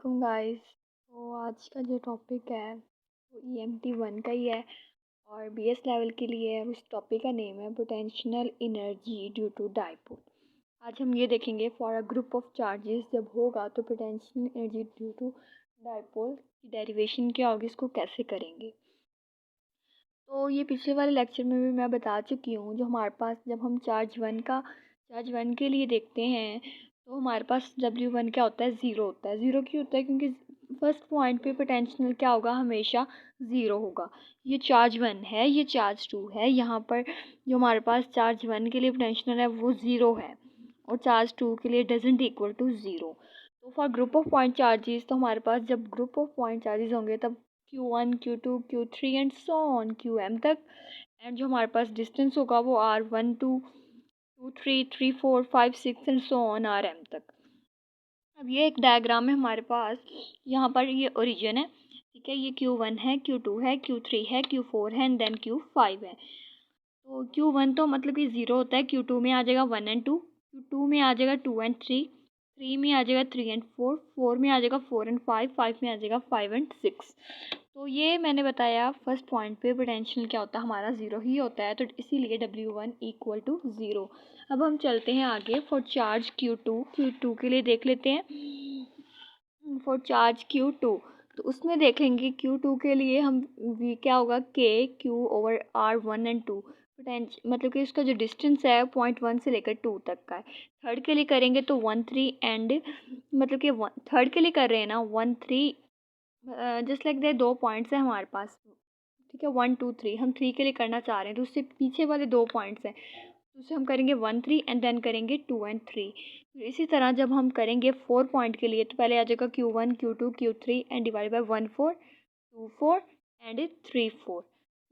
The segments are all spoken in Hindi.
वालेकुम गाइस। तो आज का जो टॉपिक है वो ईएमटी 1 का ही है और बीएस लेवल के लिए है। उस टॉपिक का नेम है potential energy due to dipole. आज हम ये देखेंगे for a group of charges जब होगा तो potential energy due to dipole की डेरिवेशन क्या होगी, इसको कैसे करेंगे। तो ये पिछले वाले लेक्चर में भी मैं बता चुकी हूँ। जो हमारे पास जब हम चार्ज वन के लिए देखते हैं तो हमारे पास W1 क्या होता है, ज़ीरो होता है। ज़ीरो क्यों होता है? क्योंकि फर्स्ट पॉइंट पे पोटेंशियल क्या होगा, हमेशा ज़ीरो होगा। ये चार्ज 1 है, ये चार्ज 2 है। यहाँ पर जो हमारे पास चार्ज 1 के लिए पोटेंशियल है वो ज़ीरो है और चार्ज 2 के लिए डजेंट इक्वल टू ज़ीरो। तो for group of point charges, तो हमारे पास जब ग्रुप ऑफ पॉइंट चार्जेस होंगे तब Q1 Q2 Q3 and so on Qm तक। एंड जो हमारे पास डिस्टेंस होगा वो R1 2 2 3 3 4 5 6 and so on Rm तक। अब ये एक डायग्राम है हमारे पास। यहाँ पर ये ओरिजिन है, ठीक है। ये Q1 है, Q2 है, Q3 है, Q4 है एंड देन Q5 है। तो Q1 तो मतलब कि ज़ीरो होता है। Q2 में आ जाएगा 1 एंड 2, Q2 में आ जाएगा 2 एंड 3, 3 में आ जाएगा 3 एंड 4, 4 में आ जाएगा 4 एंड 5, 5 में आ जाएगा 5 एंड 6। तो ये मैंने बताया फर्स्ट पॉइंट पे पोटेंशियल क्या होता है, हमारा ज़ीरो ही होता है। तो इसीलिए W1 इक्वल टू ज़ीरो। अब हम चलते हैं आगे फॉर चार्ज Q2 के लिए देख लेते हैं। फॉर चार्ज Q2 तो उसमें देखेंगे Q2 के लिए हम V क्या होगा, Q/R1 एंड 2। मतलब कि उसका जो डिस्टेंस है 0.1 से लेकर 2 तक का है। थर्ड के लिए करेंगे तो 1 3 एंड मतलब कि थर्ड के लिए कर रहे हैं ना 1 3, जस्ट लाइक दे दो पॉइंट्स हैं हमारे पास, ठीक है। 1 2 3 हम 3 के लिए करना चाह रहे हैं तो उससे पीछे वाले दो पॉइंट्स हैं तो उससे हम करेंगे 1 3 एंड देन करेंगे 2 एंड 3। इसी तरह जब हम करेंगे 4 पॉइंट के लिए तो पहले आ जाएगा Q1 Q2 Q3 and divide by 1 4 2 4 and 3 4।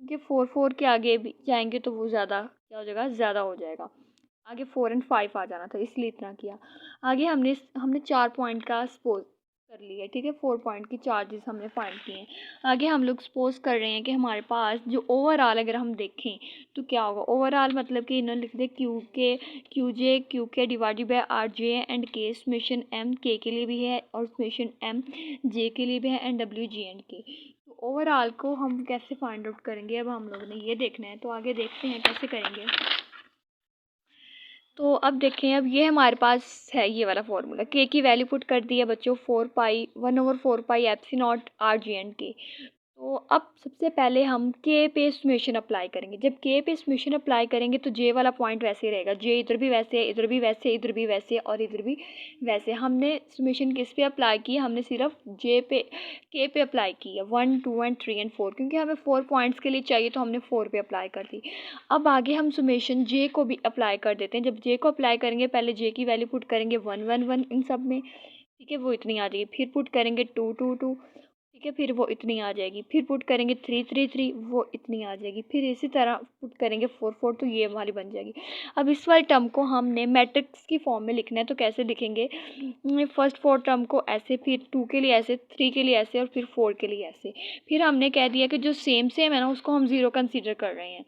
क्योंकि 4 4 के आगे भी जाएंगे तो वो ज़्यादा क्या हो जाएगा, ज़्यादा हो जाएगा। आगे 4 एंड 5 आ जाना था, इसलिए इतना किया। आगे हमने 4 पॉइंट का सपोज कर लिया, ठीक है। 4 पॉइंट की चार्जेस हमने फाइंड किए हैं। आगे हम लोग सपोज कर रहे हैं कि हमारे पास जो ओवरऑल अगर हम देखें तो क्या होगा। ओवरऑल मतलब कि इन्होंने लिख दिया क्यू के divided by R J and के। समेशन एम के लिए भी है और समेशन एम जे के लिए भी है एंड डब्ल्यू जी एंड के। तो ओवरऑल को हम कैसे फाइंड आउट करेंगे, अब हम लोग ने ये देखना है। तो आगे देखते हैं कैसे करेंगे। तो अब देखें, अब ये हमारे पास है ये वाला फॉर्मूला। के की वैल्यू पुट कर दी है बच्चों 1/4 पाई एप्सी नॉट आर जी एंड के। तो अब सबसे पहले हम के पे समेशन अप्लाई करेंगे। जब के पे समेशन अप्लाई करेंगे तो जे वाला पॉइंट वैसे ही रहेगा। जे इधर भी वैसे है, इधर भी वैसे, इधर भी वैसे और इधर भी वैसे। हमने समेशन किस पे अप्लाई की, हमने सिर्फ के पे अप्लाई की है 1 2 एंड 3 एंड 4, क्योंकि हमें 4 पॉइंट्स के लिए चाहिए तो हमने 4 पे अप्लाई कर दी। अब आगे हम समेशन जे को भी अप्लाई कर देते हैं। जब जे को अप्लाई करेंगे पहले जे की वैल्यू पुट करेंगे 1 1 1 इन सब में, ठीक है, वो इतनी आ जाएगी। फिर पुट करेंगे 2 2 2, ठीक है, फिर वो इतनी आ जाएगी। फिर पुट करेंगे 3 3 3, वो इतनी आ जाएगी। फिर इसी तरह पुट करेंगे 4 4, तो ये हमारी बन जाएगी। अब इस वाले टर्म को हमने मैट्रिक्स की फॉर्म में लिखना है। तो कैसे लिखेंगे, फर्स्ट 4 टर्म को ऐसे, फिर 2 के लिए ऐसे, 3 के लिए ऐसे और फिर 4 के लिए ऐसे। फिर हमने कह दिया कि जो सेम है ना उसको हम ज़ीरो कंसीडर कर रहे हैं।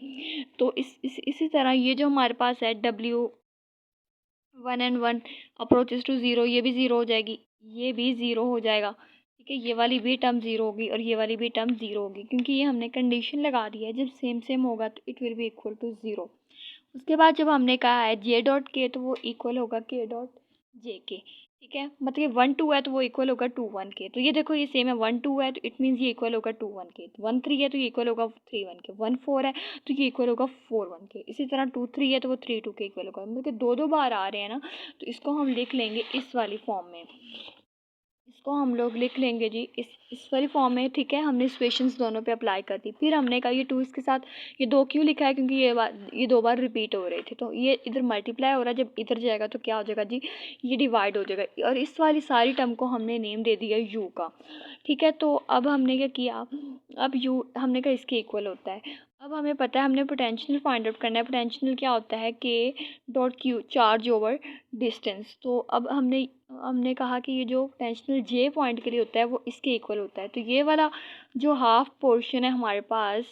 तो इसी तरह ये जो हमारे पास है W1 and 1 approaches to zero, ये भी ज़ीरो हो जाएगी, ये भी ज़ीरो हो जाएगा, ठीक है। ये वाली भी टर्म ज़ीरो होगी और ये वाली भी टर्म ज़ीरो होगी, क्योंकि ये हमने कंडीशन लगा दी है जब सेम होगा तो it will be equal to zero. उसके बाद जब हमने कहा है जे डॉट के तो वो इक्वल होगा के डॉट जे के, ठीक है। मतलब 1 2 है तो वो इक्वल होगा 2 1 के। तो ये देखो ये सेम है, 1 2 है तो इट मीन्स ये इक्वल होगा 2 1 के। 1 3 है तो ये इक्वल होगा 3 1 के। 1 4 है तो ये इक्वल होगा 4 1 के। इसी तरह 2 3 है तो वो 3 2 के इक्वल होगा। मतलब कि दो दो बार आ रहे हैं ना, तो इसको हम लिख लेंगे इस वाली फॉर्म में। इसको हम लोग लिख लेंगे जी इस वाली फॉर्म में, ठीक है। हमने इक्वेशंस दोनों पे अप्लाई कर दी। फिर हमने कहा ये 2 इसके साथ, ये 2 क्यों लिखा है, क्योंकि ये 2 बार रिपीट हो रहे थे। तो ये इधर मल्टीप्लाई हो रहा है, जब इधर जाएगा तो क्या हो जाएगा जी, ये डिवाइड हो जाएगा। और इस वाली सारी टर्म को हमने नेम दे दिया यू का, ठीक है। तो अब हमने क्या किया, अब यू हमने कहा इसके इक्वल होता है। अब हमें पता है हमने पोटेंशियल फाइंड आउट करना है। पोटेंशियल क्या होता है, के dot Q, charge over distance. तो अब हमने कहा कि ये जो पोटेंशियल जे पॉइंट के लिए होता है वो इसके इक्वल होता है। तो ये वाला जो हाफ पोर्शन है हमारे पास,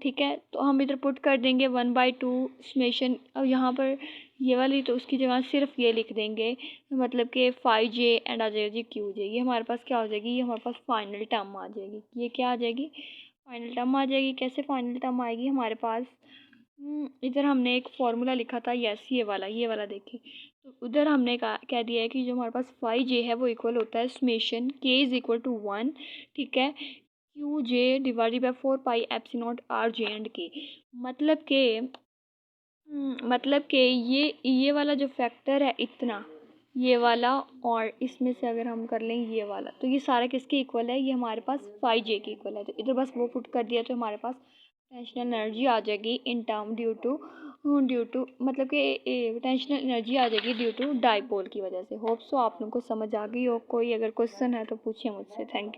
ठीक है, तो हम इधर पुट कर देंगे 1/2 समेशन। अब यहाँ पर ये वाली तो उसकी जगह सिर्फ ये लिख देंगे, मतलब कि 5J एंड आ जाएगा जी QJ। ये हमारे पास क्या हो जाएगी, ये हमारे पास फाइनल टर्म आ जाएगी। ये क्या आ जाएगी, फाइनल टर्म आ जाएगी। कैसे फाइनल टर्म आएगी हमारे पास, इधर हमने एक फॉर्मूला लिखा था, यस ये वाला देखिए। तो उधर हमने कह दिया है कि जो हमारे पास 5J है वो इक्वल होता है summation K is equal to 1, ठीक है, QJ divided by 4 pi epsilon R J and K। मतलब के मतलब कि ये वाला जो फैक्टर है इतना, ये वाला, और इसमें से अगर हम कर लें ये वाला, तो ये सारा किसके इक्वल है, ये हमारे पास 5J के इक्वल है। तो इधर बस वो पुट कर दिया तो हमारे पास पोटेंशियल एनर्जी आ जाएगी इन टर्म ड्यू टू मतलब कि पोटेंशियल एनर्जी आ जाएगी ड्यू टू डाइपोल की वजह से। होप सो आप लोगों को समझ आ गई हो। कोई अगर क्वेश्चन है तो पूछिए मुझसे। Thank you.